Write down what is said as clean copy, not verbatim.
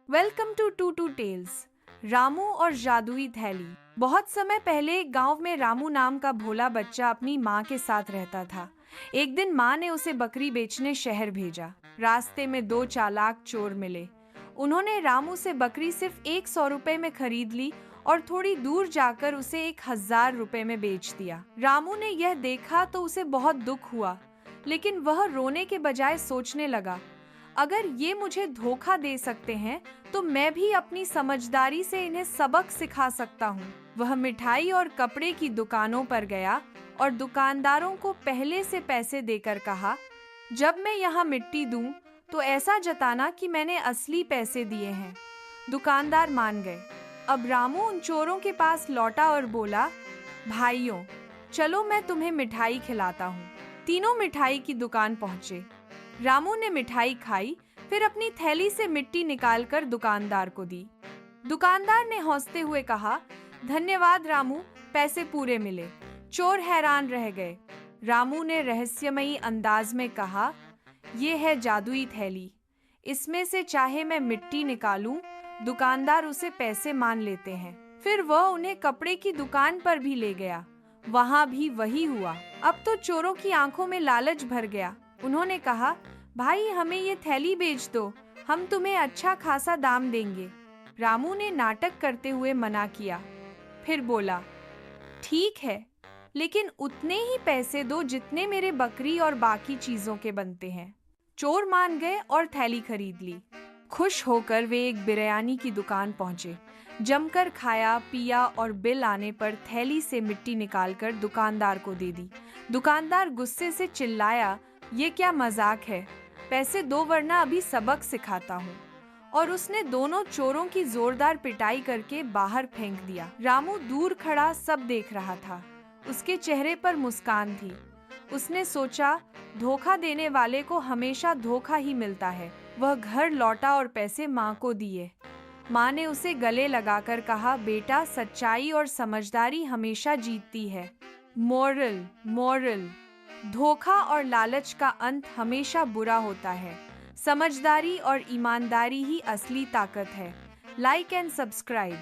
Welcome to two two tales. Ramu और जादुई थैली। बहुत समय पहले गांव में रामू नाम का भोला बच्चा अपनी माँ के साथ रहता था। एक दिन माँ ने उसे बकरी बेचने शहर भेजा। रास्ते में दो चालाक चोर मिले। उन्होंने रामू से बकरी सिर्फ 100 रुपए में खरीद ली और थोड़ी दूर जाकर उसे 1000 रुपए में बेच दिया। रामू ने यह देखा तो उसे बहुत दुख हुआ, लेकिन वह रोने के बजाय सोचने लगा, अगर ये मुझे धोखा दे सकते हैं तो मैं भी अपनी समझदारी से इन्हें सबक सिखा सकता हूँ। वह मिठाई और कपड़े की दुकानों पर गया और दुकानदारों को पहले से पैसे देकर कहा, जब मैं यहाँ मिट्टी दूं तो ऐसा जताना कि मैंने असली पैसे दिए हैं। दुकानदार मान गए। अब रामू उन चोरों के पास लौटा और बोला, भाइयों, चलो मैं तुम्हें मिठाई खिलाता हूँ। तीनों मिठाई की दुकान पहुँचे। रामू ने मिठाई खाई, फिर अपनी थैली से मिट्टी निकालकर दुकानदार को दी। दुकानदार ने हंसते हुए कहा, धन्यवाद रामू, पैसे पूरे मिले। चोर हैरान रह गए। रामू ने रहस्यमयी अंदाज में कहा, ये है जादुई थैली, इसमें से चाहे मैं मिट्टी निकालूं। दुकानदार उसे पैसे मान लेते हैं। फिर वह उन्हें कपड़े की दुकान पर भी ले गया। वहां भी वही हुआ। अब तो चोरों की आंखों में लालच भर गया। उन्होंने कहा, भाई हमें ये थैली बेच दो, हम तुम्हें अच्छा खासा दाम देंगे। रामू ने नाटक करते हुए मना किया, फिर बोला, ठीक है, लेकिन उतने ही पैसे दो जितने मेरे बकरी और बाकी चीजों के बनते हैं। चोर मान गए और थैली खरीद ली। खुश होकर वे एक बिरयानी की दुकान पहुंचे। जमकर खाया पिया और बिल आने पर थैली से मिट्टी निकालकर दुकानदार को दे दी। दुकानदार गुस्से से चिल्लाया, ये क्या मजाक है, पैसे दो वरना अभी सबक सिखाता हूँ। और उसने दोनों चोरों की जोरदार पिटाई करके बाहर फेंक दिया। रामू दूर खड़ा सब देख रहा था। उसके चेहरे पर मुस्कान थी। उसने सोचा, धोखा देने वाले को हमेशा धोखा ही मिलता है। वह घर लौटा और पैसे माँ को दिए। माँ ने उसे गले लगाकर कहा, बेटा, सच्चाई और समझदारी हमेशा जीतती है। मोरल मोरल धोखा और लालच का अंत हमेशा बुरा होता है। समझदारी और ईमानदारी ही असली ताकत है। Like and subscribe.